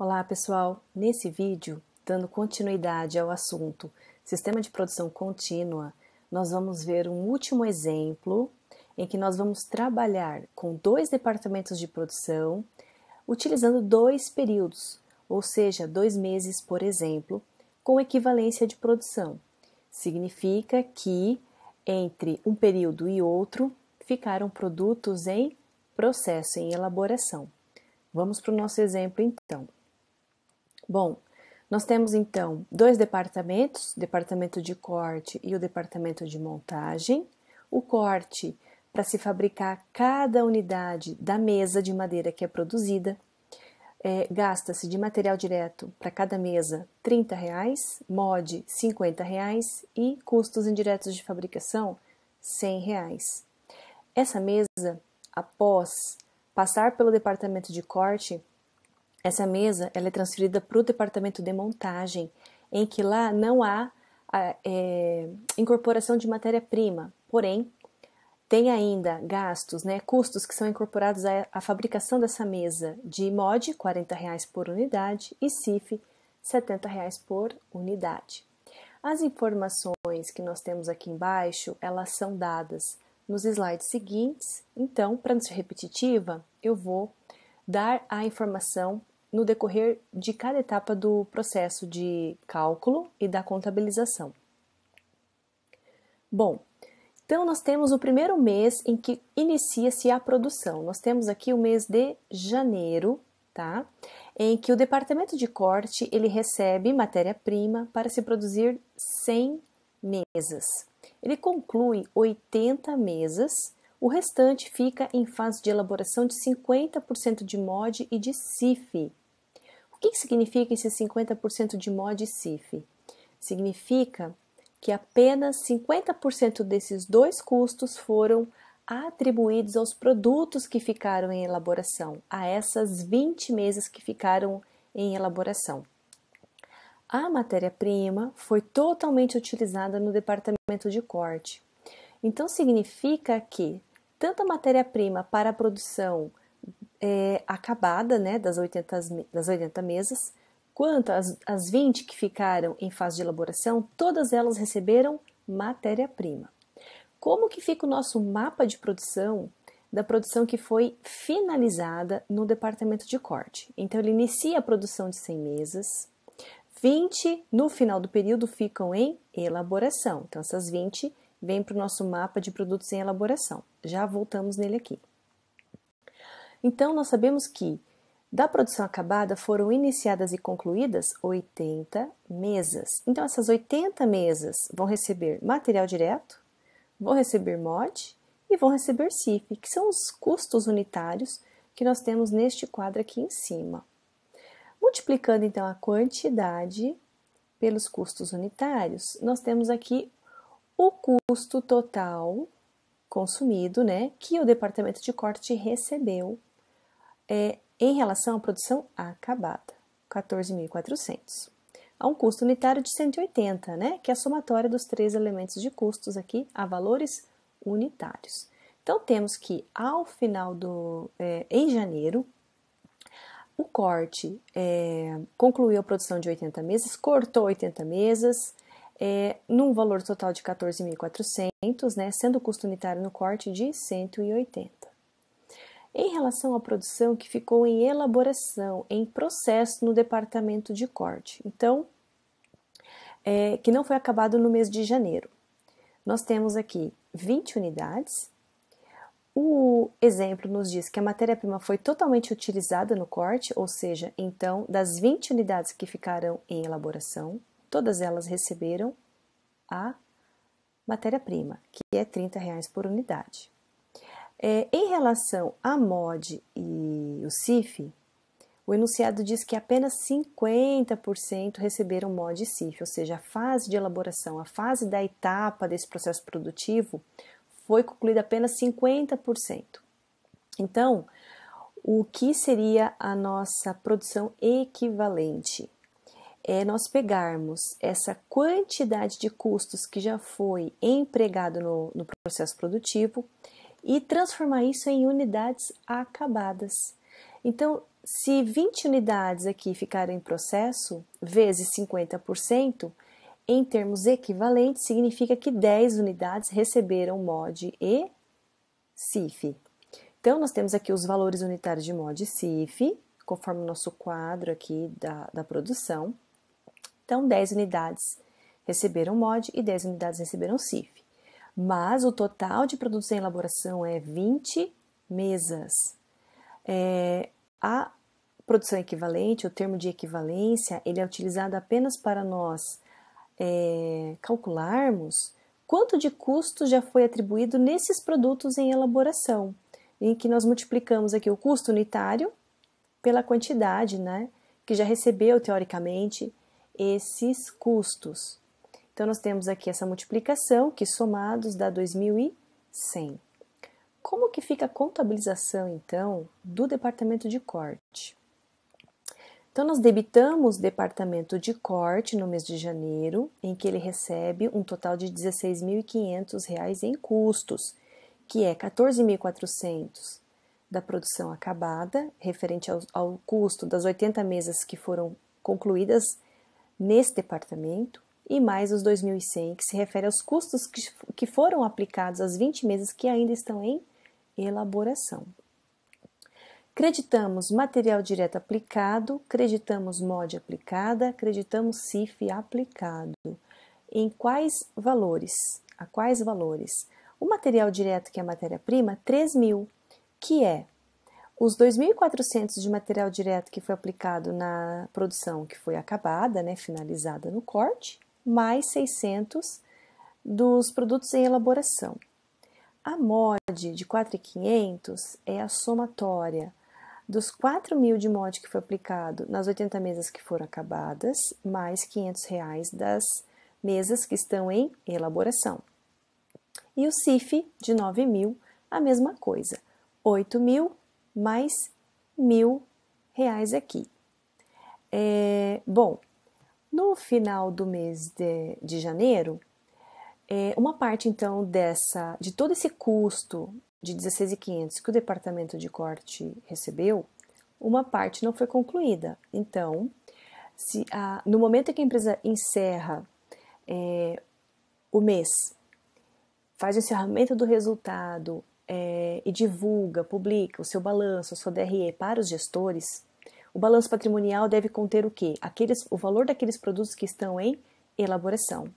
Olá pessoal, nesse vídeo, dando continuidade ao assunto Sistema de Produção Contínua, nós vamos ver um último exemplo em que nós vamos trabalhar com dois departamentos de produção, utilizando dois períodos, ou seja, 2 meses, por exemplo, com equivalência de produção. Significa que entre um período e outro ficaram produtos em processo, em elaboração. Vamos para o nosso exemplo então. Bom, nós temos então dois departamentos, o departamento de corte e o departamento de montagem. O corte, para se fabricar cada unidade da mesa de madeira que é produzida, gasta-se de material direto para cada mesa R$ 30, mod R$ 50 e custos indiretos de fabricação R$ 100. Essa mesa, após passar pelo departamento de corte, essa mesa ela é transferida para o departamento de montagem, em que lá não há incorporação de matéria-prima, porém tem ainda gastos, custos que são incorporados à fabricação dessa mesa de mod R$ 40 por unidade e CIF R$ 70 por unidade. As informações que nós temos aqui embaixo, elas são dadas nos slides seguintes, então, para não ser repetitiva, eu vou dar a informação no decorrer de cada etapa do processo de cálculo e da contabilização. Bom, então nós temos o primeiro mês em que inicia-se a produção. Nós temos aqui o mês de janeiro, tá? Em que o departamento de corte ele recebe matéria-prima para se produzir 100 mesas. Ele conclui 80 mesas, o restante fica em fase de elaboração de 50% de mod e de CIF. O que significa esse 50% de mod e CIF? Significa que apenas 50% desses dois custos foram atribuídos aos produtos que ficaram em elaboração, a essas 20 mesas que ficaram em elaboração. A matéria-prima foi totalmente utilizada no departamento de corte. Então, significa que tanto a matéria-prima para a produção acabada, das 80 mesas, quanto as 20 que ficaram em fase de elaboração, todas elas receberam matéria-prima. Como que fica o nosso mapa de produção da produção que foi finalizada no departamento de corte? Então, ele inicia a produção de 100 mesas, 20 no final do período ficam em elaboração. Então, essas 20 vêm para o nosso mapa de produtos em elaboração. Já voltamos nele aqui. Então, nós sabemos que da produção acabada foram iniciadas e concluídas 80 mesas. Então, essas 80 mesas vão receber material direto, vão receber mod e vão receber CIF, que são os custos unitários que nós temos neste quadro aqui em cima. Multiplicando, então, a quantidade pelos custos unitários, nós temos aqui o custo total consumido, que o departamento de corte recebeu em relação à produção acabada, 14.400. Há um custo unitário de 180, que é a somatória dos três elementos de custos aqui a valores unitários. Então, temos que ao final em janeiro, o corte concluiu a produção de 80 mesas, cortou 80 mesas, num valor total de 14.400, sendo o custo unitário no corte de 180. Em relação à produção que ficou em elaboração, em processo no departamento de corte, então, que não foi acabado no mês de janeiro. Nós temos aqui 20 unidades. O exemplo nos diz que a matéria-prima foi totalmente utilizada no corte, ou seja, então, das 20 unidades que ficaram em elaboração, todas elas receberam a matéria-prima, que é R$ 30 por unidade. Em relação à mod e o CIF, o enunciado diz que apenas 50% receberam mod e CIF, ou seja, a fase de elaboração, a fase da etapa desse processo produtivo foi concluída apenas 50%. Então, o que seria a nossa produção equivalente? É nós pegarmos essa quantidade de custos que já foi empregado no processo produtivo e transformar isso em unidades acabadas. Então, se 20 unidades aqui ficaram em processo, vezes 50%, em termos equivalentes, significa que 10 unidades receberam MOD e CIF. Então, nós temos aqui os valores unitários de MOD e CIF, conforme o nosso quadro aqui da produção. Então, 10 unidades receberam MOD e 10 unidades receberam CIF. Mas o total de produtos em elaboração é 20 mesas. A produção equivalente, o termo de equivalência, ele é utilizado apenas para nós calcularmos quanto de custo já foi atribuído nesses produtos em elaboração, em que nós multiplicamos aqui o custo unitário pela quantidade, né, que já recebeu, teoricamente, esses custos. Então, nós temos aqui essa multiplicação, que somados dá 2.100. Como que fica a contabilização, então, do departamento de corte? Então, nós debitamos o departamento de corte no mês de janeiro, em que ele recebe um total de R$ 16.500 em custos, que é 14.400 da produção acabada, referente ao custo das 80 mesas que foram concluídas nesse departamento, e mais os 2.100, que se refere aos custos que foram aplicados às 20 mesas que ainda estão em elaboração. Creditamos material direto aplicado, creditamos MOD aplicada, acreditamos CIF aplicado. Em quais valores? A quais valores? O material direto, que é a matéria-prima, 3.000, que é os 2.400 de material direto que foi aplicado na produção que foi acabada, né, finalizada no corte, mais 600 dos produtos em elaboração. A MOD de 4.500 é a somatória dos 4.000 de MOD que foi aplicado nas 80 mesas que foram acabadas, mais R$500 das mesas que estão em elaboração. E o CIF de 9.000, a mesma coisa, 8.000 mais R$1.000 aqui. Bom, no final do mês de janeiro, uma parte então de todo esse custo de 16.500 que o departamento de corte recebeu, uma parte não foi concluída. Então, no momento em que a empresa encerra o mês, faz o encerramento do resultado e divulga, publica o seu balanço, a sua DRE para os gestores, o balanço patrimonial deve conter o quê? O valor daqueles produtos que estão em elaboração.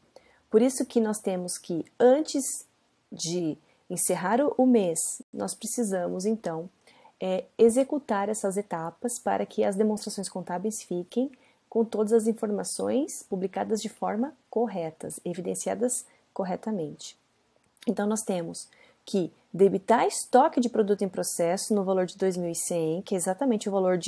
Por isso que nós temos que, antes de encerrar o mês, nós precisamos, então, executar essas etapas para que as demonstrações contábeis fiquem com todas as informações publicadas de forma correta, evidenciadas corretamente. Então, nós temos que debitar estoque de produto em processo no valor de 2.100, que é exatamente o valor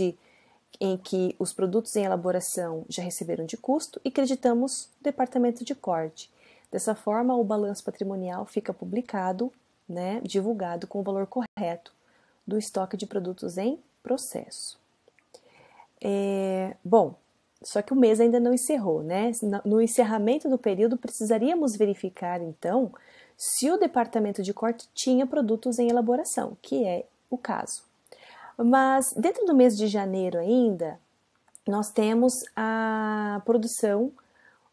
em que os produtos em elaboração já receberam de custo, e creditamos o departamento de corte. Dessa forma, o balanço patrimonial fica publicado, né, divulgado com o valor correto do estoque de produtos em processo. Bom, só que o mês ainda não encerrou, né? No encerramento do período, precisaríamos verificar, então, se o departamento de corte tinha produtos em elaboração, que é o caso. Mas, dentro do mês de janeiro ainda, nós temos a produção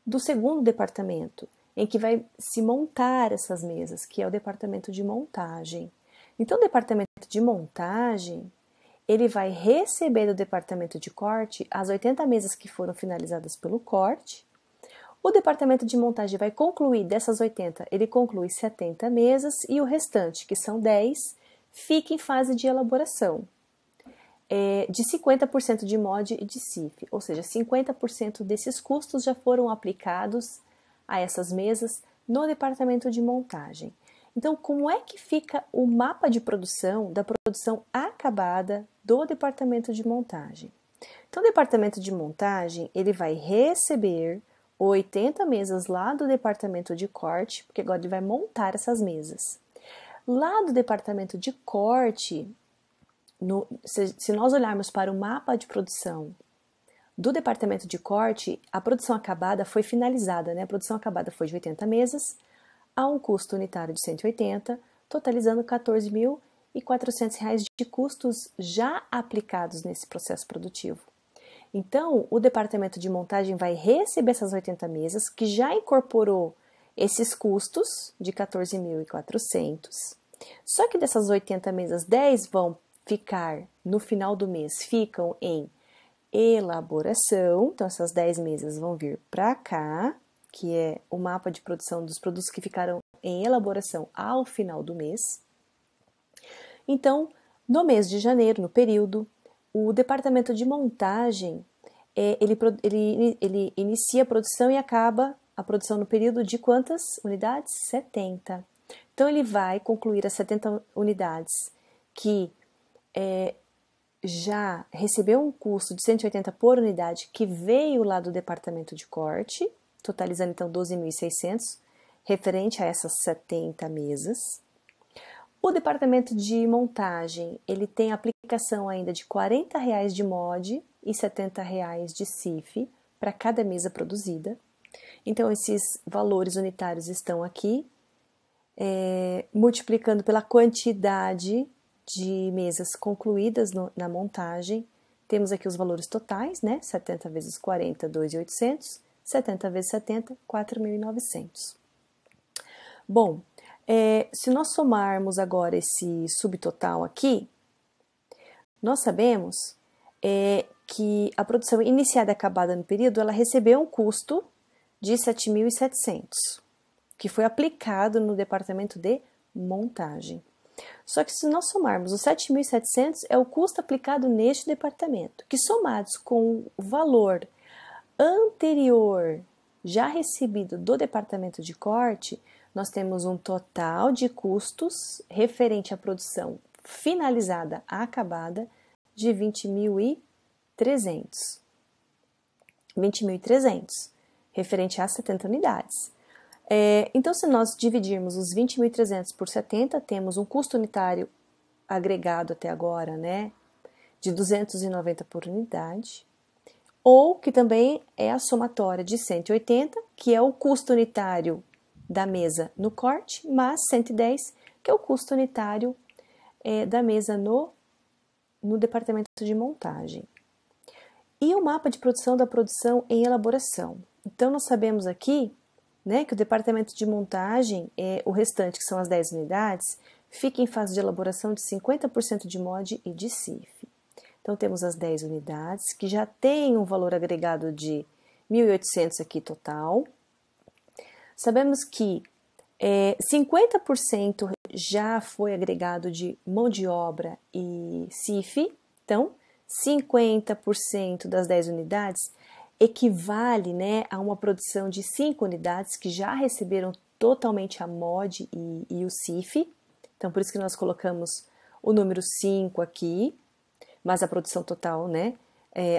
do segundo departamento, em que vai se montar essas mesas, que é o departamento de montagem. Então, o departamento de montagem, ele vai receber do departamento de corte as 80 mesas que foram finalizadas pelo corte. O departamento de montagem vai concluir, dessas 80, ele conclui 70 mesas e o restante, que são 10, fica em fase de elaboração. De 50% de MOD e de CIF, ou seja, 50% desses custos já foram aplicados a essas mesas no departamento de montagem. Então, como é que fica o mapa de produção da produção acabada do departamento de montagem? Então, o departamento de montagem, ele vai receber 80 mesas lá do departamento de corte, porque agora ele vai montar essas mesas. Lá do departamento de corte, se nós olharmos para o mapa de produção do departamento de corte, a produção acabada foi finalizada, né? A produção acabada foi de 80 mesas, a um custo unitário de 180, totalizando 14.000 e R$ 400 de custos já aplicados nesse processo produtivo. Então, o departamento de montagem vai receber essas 80 mesas, que já incorporou esses custos de 14.400. Só que dessas 80 mesas, 10 vão ficar, no final do mês, ficam em elaboração. Então, essas 10 mesas vão vir para cá, que é o mapa de produção dos produtos que ficaram em elaboração ao final do mês. Então, no mês de janeiro, no período, o departamento de montagem, ele inicia a produção e acaba a produção no período de quantas unidades? 70. Então, ele vai concluir as 70 unidades que já recebeu um custo de 180 por unidade, que veio lá do departamento de corte, totalizando então 12.600, referente a essas 70 mesas. O departamento de montagem, ele tem aplicação ainda de R$ 40 de MOD e R$ 70 de CIF para cada mesa produzida. Então, esses valores unitários estão aqui, multiplicando pela quantidade de mesas concluídas na montagem. Temos aqui os valores totais, né? 70 vezes 40, 2.800. 70 vezes 70, 4.900. Bom, se nós somarmos agora esse subtotal aqui, nós sabemos que a produção iniciada e acabada no período, ela recebeu um custo de 7.700, que foi aplicado no departamento de montagem. Só que se nós somarmos os 7.700, é o custo aplicado neste departamento, que somados com o valor anterior já recebido do departamento de corte, nós temos um total de custos referente à produção finalizada, acabada, de 20.300. 20.300, referente a 70 unidades. Então, se nós dividirmos os 20.300 por 70, temos um custo unitário agregado até agora, né, de 290 por unidade, ou que também é a somatória de 180, que é o custo unitário da mesa no corte, mais 110, que é o custo unitário da mesa no departamento de montagem. E o mapa de produção da produção em elaboração. Então, nós sabemos aqui, né, que o departamento de montagem, o restante, que são as 10 unidades, fica em fase de elaboração de 50% de MOD e de CIF. Então, temos as 10 unidades, que já tem um valor agregado de 1.800 aqui total. Sabemos que 50% já foi agregado de mão de obra e CIF. Então, 50% das 10 unidades equivale, né, a uma produção de 5 unidades que já receberam totalmente a MOD e o CIF. Então, por isso que nós colocamos o número 5 aqui. Mas a produção total, né?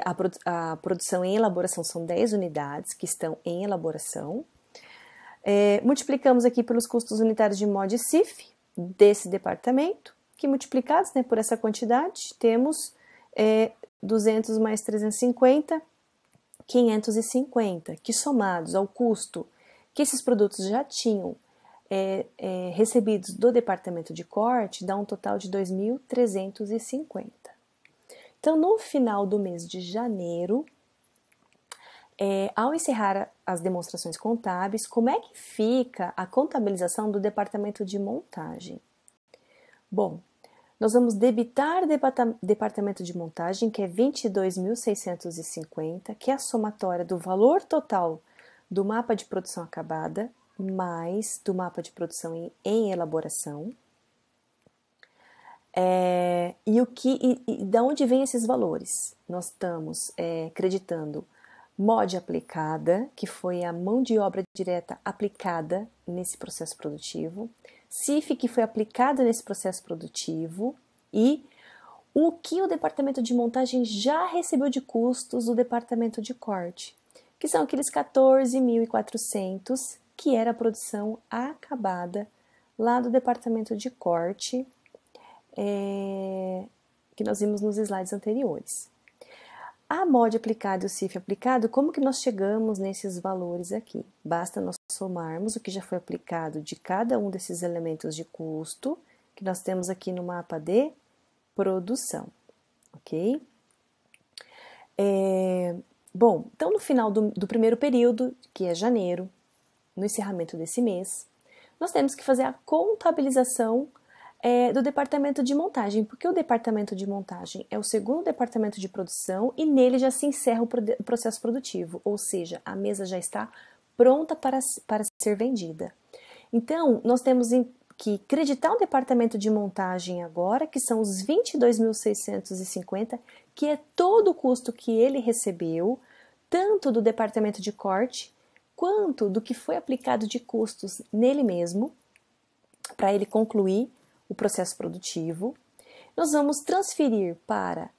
A produção em elaboração são 10 unidades que estão em elaboração. Multiplicamos aqui pelos custos unitários de MOD e CIF desse departamento, que multiplicados, né, por essa quantidade, temos 200 mais 350, 550, que somados ao custo que esses produtos já tinham recebidos do departamento de corte, dá um total de 2.350. Então, no final do mês de janeiro, ao encerrar as demonstrações contábeis, como é que fica a contabilização do departamento de montagem? Bom, nós vamos debitar departamento de montagem, que é 22.650, que é a somatória do valor total do mapa de produção acabada, mais do mapa de produção em elaboração. E de onde vêm esses valores? Nós estamos creditando MOD aplicada, que foi a mão de obra direta aplicada nesse processo produtivo, CIF, que foi aplicada nesse processo produtivo, e o que o departamento de montagem já recebeu de custos do departamento de corte, que são aqueles 14.400, que era a produção acabada lá do departamento de corte, que nós vimos nos slides anteriores. A MOD aplicada e o CIF aplicado, como que nós chegamos nesses valores aqui? Basta nós somarmos o que já foi aplicado de cada um desses elementos de custo, que nós temos aqui no mapa de produção, ok? Bom, então no final do primeiro período, que é janeiro, no encerramento desse mês, nós temos que fazer a contabilização do departamento de montagem, porque o departamento de montagem é o segundo departamento de produção e nele já se encerra o processo produtivo, ou seja, a mesa já está pronta para ser vendida. Então, nós temos que creditar o departamento de montagem agora, que são os 22.650, que é todo o custo que ele recebeu, tanto do departamento de corte, quanto do que foi aplicado de custos nele mesmo, para ele concluir o processo produtivo. Nós vamos transferir para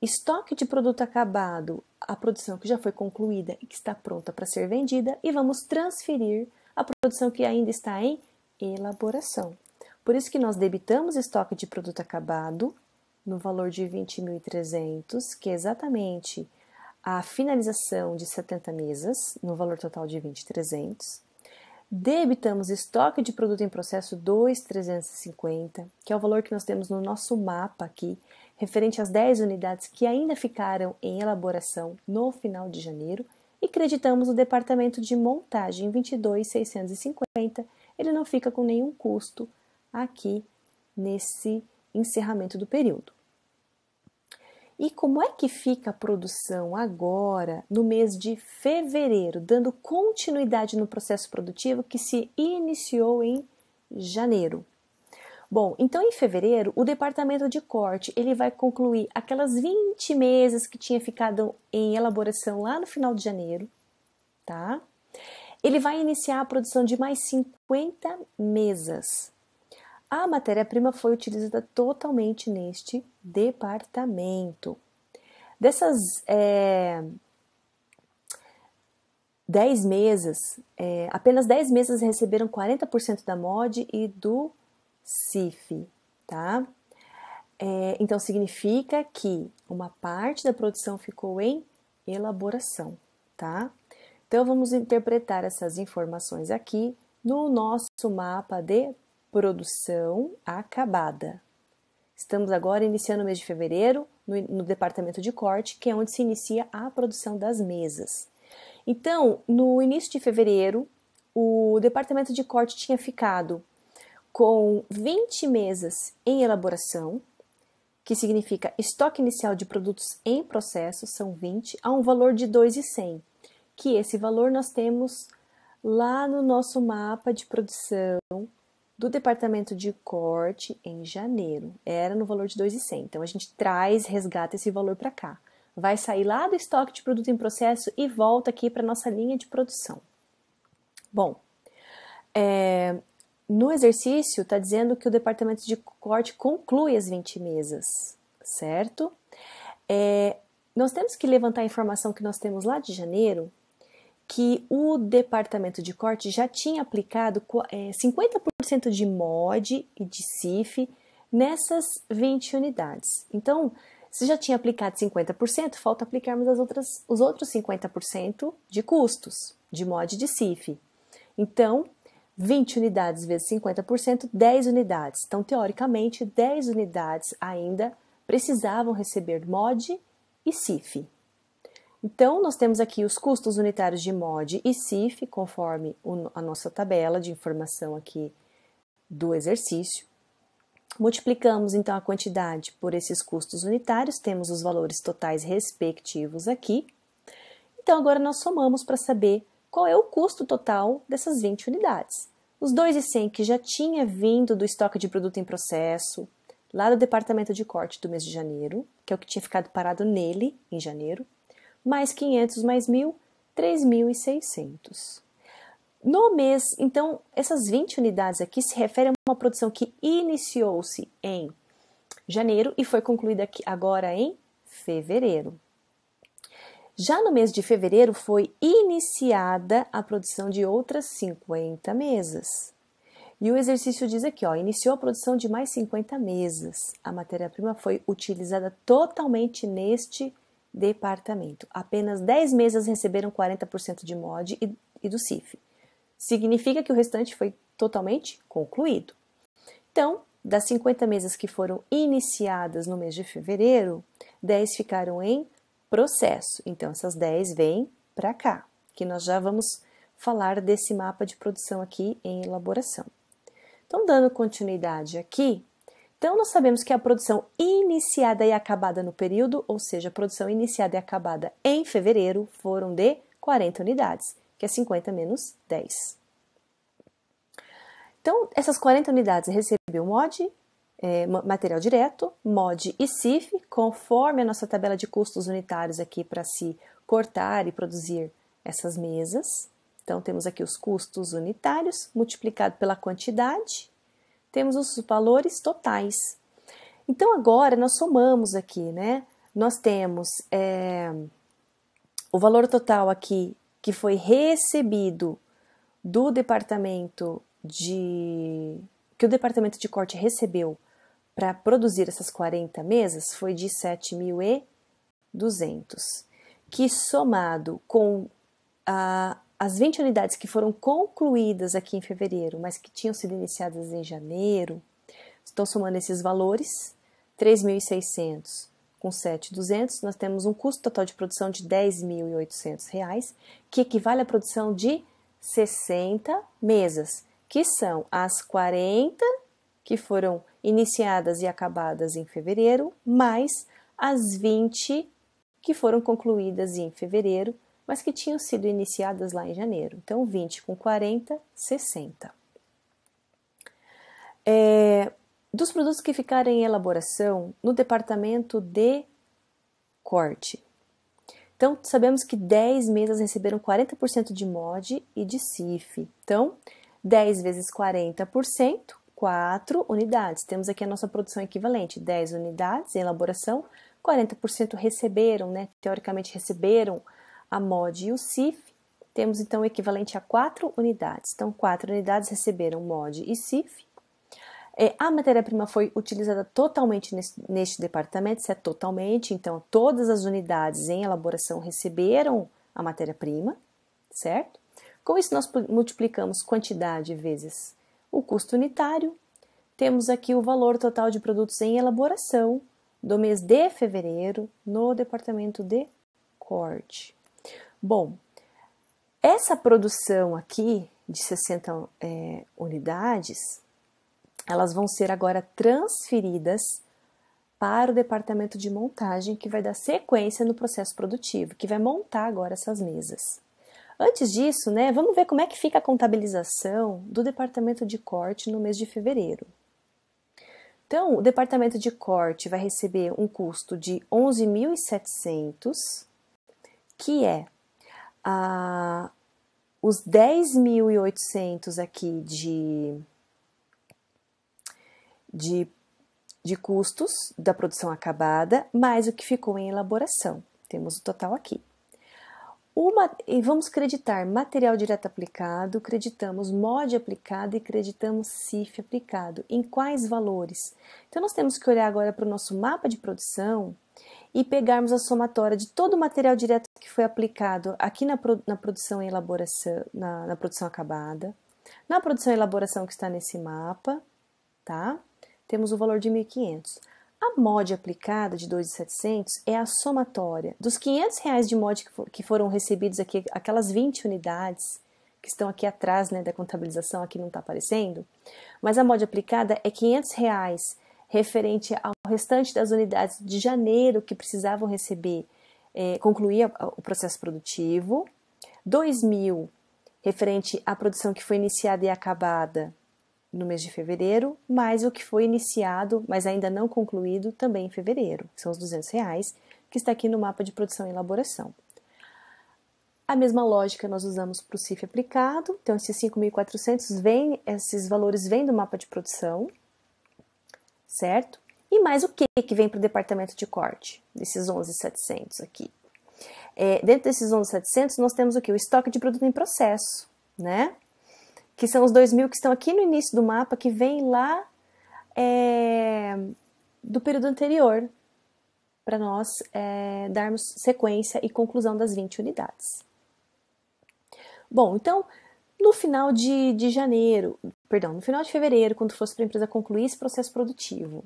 estoque de produto acabado a produção que já foi concluída e que está pronta para ser vendida, e vamos transferir a produção que ainda está em elaboração. Por isso que nós debitamos estoque de produto acabado no valor de 20.300, que é exatamente a finalização de 70 mesas, no valor total de 20.300. Debitamos estoque de produto em processo 2.350, que é o valor que nós temos no nosso mapa aqui, referente às 10 unidades que ainda ficaram em elaboração no final de janeiro, e creditamos o departamento de montagem 22.650, ele não fica com nenhum custo aqui nesse encerramento do período. E como é que fica a produção agora, no mês de fevereiro, dando continuidade no processo produtivo que se iniciou em janeiro? Bom, então em fevereiro, o departamento de corte ele vai concluir aquelas 20 mesas que tinha ficado em elaboração lá no final de janeiro, tá? Ele vai iniciar a produção de mais 50 mesas. A matéria-prima foi utilizada totalmente neste departamento. Dessas 10 mesas, apenas 10 mesas receberam 40% da MOD e do CIF, tá? Então significa que uma parte da produção ficou em elaboração, tá? Então vamos interpretar essas informações aqui no nosso mapa de produção acabada. Estamos agora iniciando o mês de fevereiro no departamento de corte, que é onde se inicia a produção das mesas. Então, no início de fevereiro, o departamento de corte tinha ficado com 20 mesas em elaboração, que significa estoque inicial de produtos em processo, são 20, a um valor de 2.100, que esse valor nós temos lá no nosso mapa de produção do departamento de corte em janeiro. Era no valor de 2.100. Então, a gente resgata esse valor para cá. Vai sair lá do estoque de produto em processo e volta aqui para a nossa linha de produção. Bom, no exercício está dizendo que o departamento de corte conclui as 20 mesas, certo? Nós temos que levantar a informação que nós temos lá de janeiro, que o departamento de corte já tinha aplicado 50% de MOD e de CIF nessas 20 unidades. Então, se já tinha aplicado 50%, falta aplicarmos os outros 50% de custos, de MOD e de CIF. Então, 20 unidades vezes 50%, 10 unidades. Então, teoricamente, 10 unidades ainda precisavam receber MOD e CIF. Então, nós temos aqui os custos unitários de MOD e CIF, conforme a nossa tabela de informação aqui do exercício. Multiplicamos, então, a quantidade por esses custos unitários, temos os valores totais respectivos aqui. Então, agora nós somamos para saber qual é o custo total dessas 20 unidades. Os 2.100 que já tinha vindo do estoque de produto em processo, lá do departamento de corte do mês de janeiro, que é o que tinha ficado parado nele em janeiro, mais 500 mais 1.000, 3.600. No mês, então, essas 20 unidades aqui se referem a uma produção que iniciou-se em janeiro e foi concluída aqui, agora em fevereiro. Já no mês de fevereiro foi iniciada a produção de outras 50 mesas. E o exercício diz aqui, iniciou a produção de mais 50 mesas. A matéria-prima foi utilizada totalmente neste departamento. Apenas 10 mesas receberam 40% de MOD e do CIF. Significa que o restante foi totalmente concluído. Então, das 50 mesas que foram iniciadas no mês de fevereiro, 10 ficaram em processo. Então, essas 10 vêm para cá, que nós já vamos falar desse mapa de produção aqui em elaboração. Então, dando continuidade aqui, então nós sabemos que a produção iniciada e acabada no período, ou seja, a produção iniciada e acabada em fevereiro, foram de 40 unidades, que é 50 menos 10. Então, essas 40 unidades recebeu MOD, material direto, MOD e CIF, conforme a nossa tabela de custos unitários aqui para se cortar e produzir essas mesas. Então, temos aqui os custos unitários multiplicado pela quantidade, temos os valores totais. Então, agora nós somamos aqui, né? Nós temos o valor total aqui que foi recebido do departamento que o departamento de corte recebeu para produzir essas 40 mesas foi de 7.200, que somado com as 20 unidades que foram concluídas aqui em fevereiro, mas que tinham sido iniciadas em janeiro, estão somando esses valores, 3.600 com 7.200, nós temos um custo total de produção de R$ 10.800, que equivale à produção de 60 mesas, que são as 40 que foram iniciadas e acabadas em fevereiro, mais as 20 que foram concluídas em fevereiro, mas que tinham sido iniciadas lá em janeiro. Então, 20 com 40, 60. Dos produtos que ficaram em elaboração no departamento de corte. Então, sabemos que 10 mesas receberam 40% de MOD e de CIF. Então, 10 vezes 40%, 4 unidades. Temos aqui a nossa produção equivalente, 10 unidades em elaboração, 40% receberam, né? Teoricamente receberam a MOD e o CIF. Temos então o equivalente a 4 unidades. Então, 4 unidades receberam MOD e CIF. A matéria-prima foi utilizada totalmente neste departamento, isso é totalmente, então todas as unidades em elaboração receberam a matéria-prima, certo? Com isso nós multiplicamos quantidade vezes o custo unitário, temos aqui o valor total de produtos em elaboração do mês de fevereiro no departamento de corte. Bom, essa produção aqui de 60 unidades, elas vão ser agora transferidas para o departamento de montagem, que vai dar sequência no processo produtivo, que vai montar agora essas mesas. Antes disso, né, vamos ver como é que fica a contabilização do departamento de corte no mês de fevereiro. Então, o departamento de corte vai receber um custo de 11.700, que é os 10.800 aqui de custos da produção acabada, mais o que ficou em elaboração. Temos o total aqui. E vamos creditar material direto aplicado, creditamos MOD aplicado e creditamos CIF aplicado. Em quais valores? Então, nós temos que olhar agora para o nosso mapa de produção e pegarmos a somatória de todo o material direto que foi aplicado aqui na produção e elaboração, na produção acabada, na produção e elaboração que está nesse mapa, tá? Temos o valor de 1.500. A MOD aplicada de 2.700 é a somatória dos R$500 de MOD que foram recebidos aqui, aquelas 20 unidades que estão aqui atrás, né, da contabilização, aqui não está aparecendo, mas a MOD aplicada é R$500 referente ao restante das unidades de janeiro que precisavam receber, concluir o processo produtivo, 2.000 referente à produção que foi iniciada e acabada no mês de fevereiro, mais o que foi iniciado, mas ainda não concluído, também em fevereiro, que são os R$200, que está aqui no mapa de produção e elaboração. A mesma lógica nós usamos para o CIF aplicado, então esses 5.400 esses valores vêm do mapa de produção, certo? E mais o que vem para o departamento de corte, desses 11.700 aqui. Dentro desses 11.700 nós temos o que? O estoque de produto em processo, né? Que são os 2.000 que estão aqui no início do mapa, que vem lá do período anterior, para nós darmos sequência e conclusão das 20 unidades. Bom, então, No final de janeiro, perdão, no final de fevereiro, quando fosse para a empresa concluir esse processo produtivo,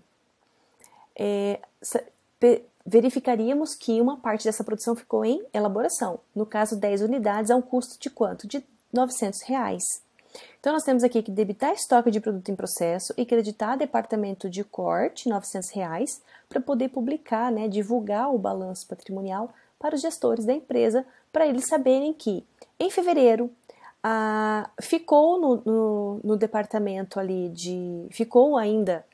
verificaríamos que uma parte dessa produção ficou em elaboração. No caso, 10 unidades a um custo de quanto? De R$900. Então, nós temos aqui que debitar estoque de produto em processo e creditar departamento de corte, R$900, para poder publicar, né, divulgar o balanço patrimonial para os gestores da empresa, para eles saberem que, em fevereiro, ficou no departamento ali ficou ainda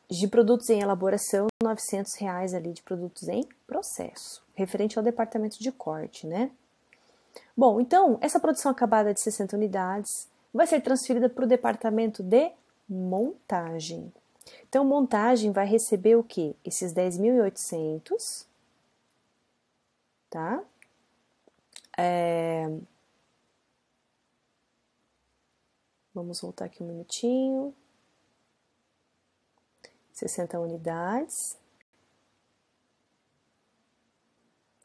de produtos em elaboração, R$900 ali de produtos em processo, referente ao departamento de corte, né? Bom, então, essa produção acabada de 60 unidades vai ser transferida para o departamento de montagem. Então, montagem vai receber o quê? Esses 10.800, tá? Vamos voltar aqui um minutinho. 60 unidades.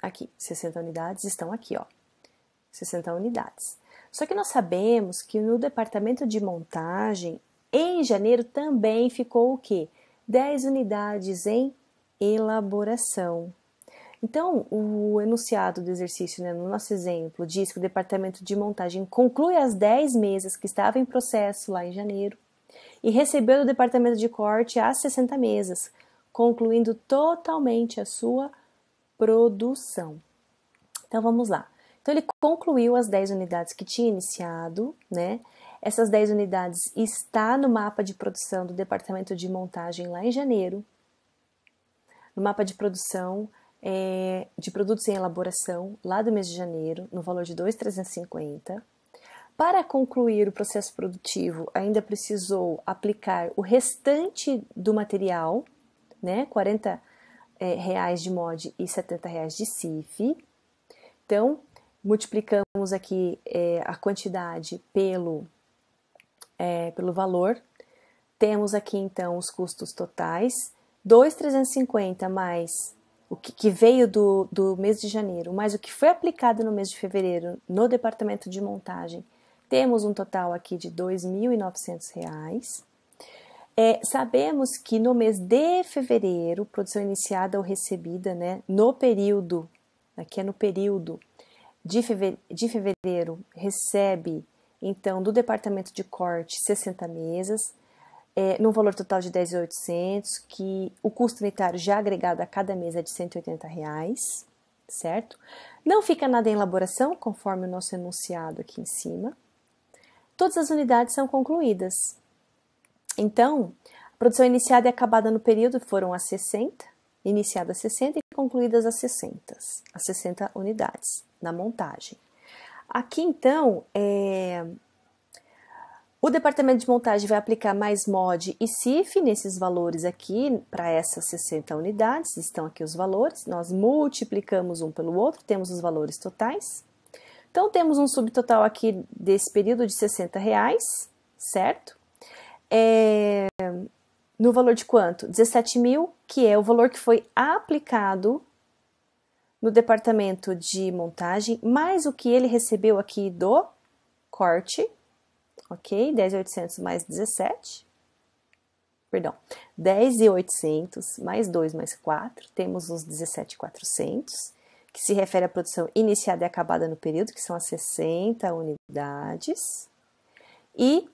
Aqui, 60 unidades estão aqui, ó. 60 unidades. Só que nós sabemos que no departamento de montagem, em janeiro também ficou o quê? 10 unidades em elaboração. Então, o enunciado do exercício, né, no nosso exemplo, diz que o departamento de montagem conclui as 10 mesas que estavam em processo lá em janeiro e recebeu do departamento de corte as 60 mesas, concluindo totalmente a sua produção. Então, vamos lá. Então, ele concluiu as 10 unidades que tinha iniciado, né? Essas 10 unidades está no mapa de produção do departamento de montagem lá em janeiro, no mapa de produção de produtos em elaboração lá do mês de janeiro, no valor de 2.350. Para concluir o processo produtivo, ainda precisou aplicar o restante do material, né? R$40 de MOD e R$70 de CIF. Então, multiplicamos aqui a quantidade pelo valor. Temos aqui, então, os custos totais. 2.350 mais o que veio do mês de janeiro, mais o que foi aplicado no mês de fevereiro no departamento de montagem. Temos um total aqui de R$2.900. Sabemos que no mês de fevereiro, produção iniciada ou recebida, né, no período, aqui é no período de fevereiro, recebe, então, do departamento de corte 60 mesas, num valor total de R$10.800, que o custo unitário já agregado a cada mesa é de R$180, certo? Não fica nada em elaboração, conforme o nosso enunciado aqui em cima. Todas as unidades são concluídas. Então, a produção iniciada e acabada no período foram as 60, iniciadas 60 e concluídas as 60 unidades na montagem. Aqui, então, o departamento de montagem vai aplicar mais MOD e CIF nesses valores aqui, para essas 60 unidades, estão aqui os valores, nós multiplicamos um pelo outro, temos os valores totais. Então, temos um subtotal aqui desse período de R$60, certo? No valor de quanto? 17.000, que é o valor que foi aplicado no departamento de montagem, mais o que ele recebeu aqui do corte, ok? 10.800 mais 17, perdão, 10.800 mais 2 mais 4, temos os 17.400, que se refere à produção iniciada e acabada no período, que são as 60 unidades. E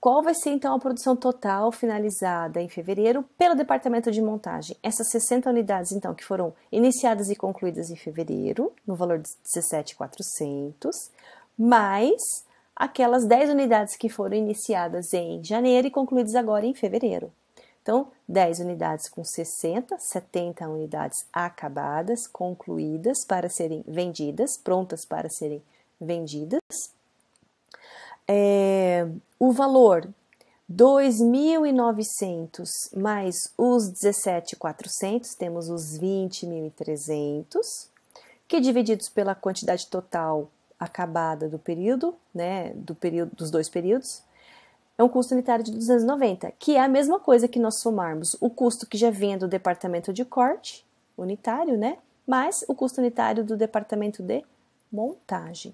qual vai ser, então, a produção total finalizada em fevereiro pelo departamento de montagem? Essas 60 unidades, então, que foram iniciadas e concluídas em fevereiro, no valor de 17.400, mais aquelas 10 unidades que foram iniciadas em janeiro e concluídas agora em fevereiro. Então, 10 unidades com 60, 70 unidades acabadas, concluídas para serem vendidas, prontas para serem vendidas. O valor 2.900 mais os 17.400, temos os 20.300, que divididos pela quantidade total acabada do período, né, dos dois períodos, é um custo unitário de 290, que é a mesma coisa que nós somarmos o custo que já vinha do departamento de corte, unitário, né, mais o custo unitário do departamento de montagem.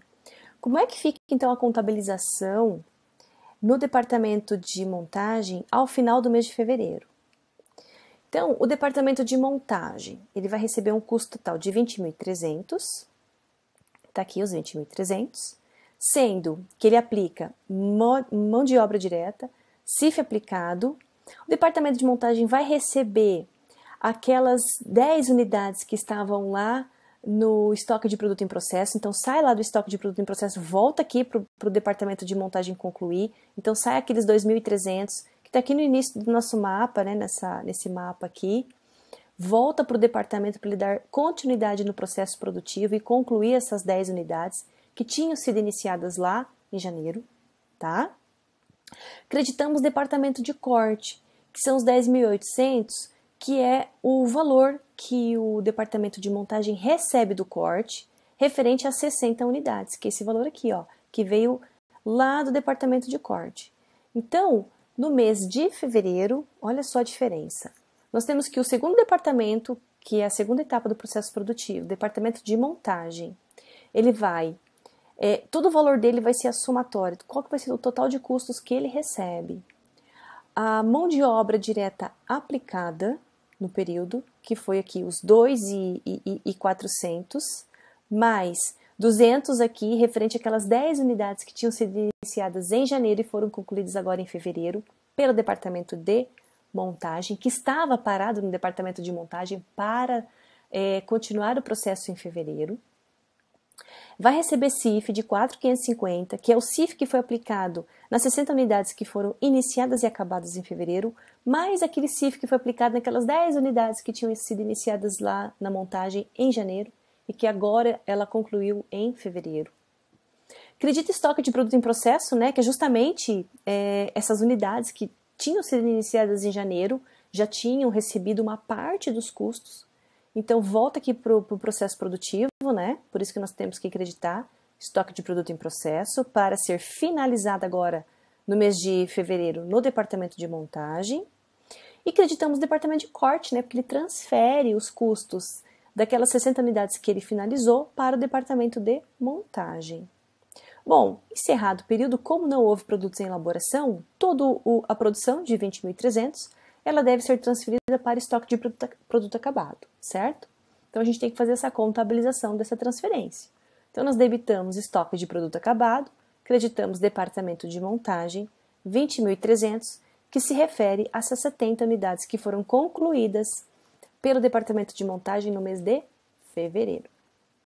Como é que fica então a contabilização no departamento de montagem ao final do mês de fevereiro? Então, o departamento de montagem, ele vai receber um custo total de 20.300, tá aqui os 20.300, sendo que ele aplica mão de obra direta, CIF aplicado. O departamento de montagem vai receber aquelas 10 unidades que estavam lá no estoque de produto em processo, então sai lá do estoque de produto em processo, volta aqui para o departamento de montagem concluir, então sai aqueles 2.300, que está aqui no início do nosso mapa, né, nesse mapa aqui, volta para o departamento para ele dar continuidade no processo produtivo e concluir essas 10 unidades que tinham sido iniciadas lá em janeiro, tá? Creditamos o departamento de corte, que são os 10.800, que é o valor que o departamento de montagem recebe do corte, referente a 60 unidades, que é esse valor aqui, ó, que veio lá do departamento de corte. Então, no mês de fevereiro, olha só a diferença. Nós temos que o segundo departamento, que é a segunda etapa do processo produtivo, departamento de montagem, ele vai, todo o valor dele vai ser a somatória, qual que vai ser o total de custos que ele recebe. A mão de obra direta aplicada no período, que foi aqui os 2.400, mais 200 aqui, referente àquelas 10 unidades que tinham sido iniciadas em janeiro e foram concluídas agora em fevereiro, pelo departamento de montagem, que estava parado no departamento de montagem para continuar o processo em fevereiro. Vai receber CIF de 4.550, que é o CIF que foi aplicado nas 60 unidades que foram iniciadas e acabadas em fevereiro, mais aquele CIF que foi aplicado naquelas 10 unidades que tinham sido iniciadas lá na montagem em janeiro e que agora ela concluiu em fevereiro. Acredita estoque de produto em processo, né, que é justamente essas unidades que tinham sido iniciadas em janeiro, já tinham recebido uma parte dos custos. Então, volta aqui para o processo produtivo, né? Por isso que nós temos que acreditar estoque de produto em processo para ser finalizado agora no mês de fevereiro no departamento de montagem. E acreditamos no departamento de corte, né? Porque ele transfere os custos daquelas 60 unidades que ele finalizou para o departamento de montagem. Bom, encerrado o período, como não houve produtos em elaboração, toda a produção de 20.300 ela deve ser transferida para estoque de produto acabado, certo? Então, a gente tem que fazer essa contabilização dessa transferência. Então, nós debitamos estoque de produto acabado, creditamos departamento de montagem, 20.300, que se refere a essas 70 unidades que foram concluídas pelo departamento de montagem no mês de fevereiro.